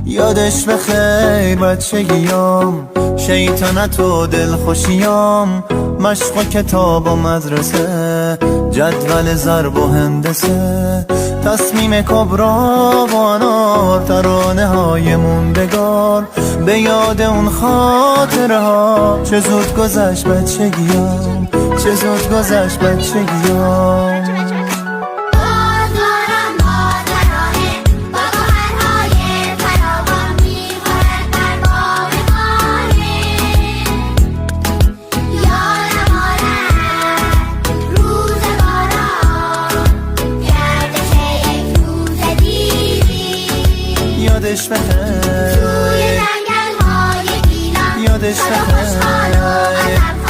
یادش بخیر بچگیام، شیطنت و دلخوشیام، مشق و کتاب و مدرسه، جدول ضرب و هندسه، تصمیم کبرا و انار، ترانه های موندگار، به یاد اون خاطره ها. چه زود گذشت بچگیام، چه زود گذشت بچگیام. یادش بخیر، توی جنگل های گیلان، یادش شاد و خوشحال و بخیر.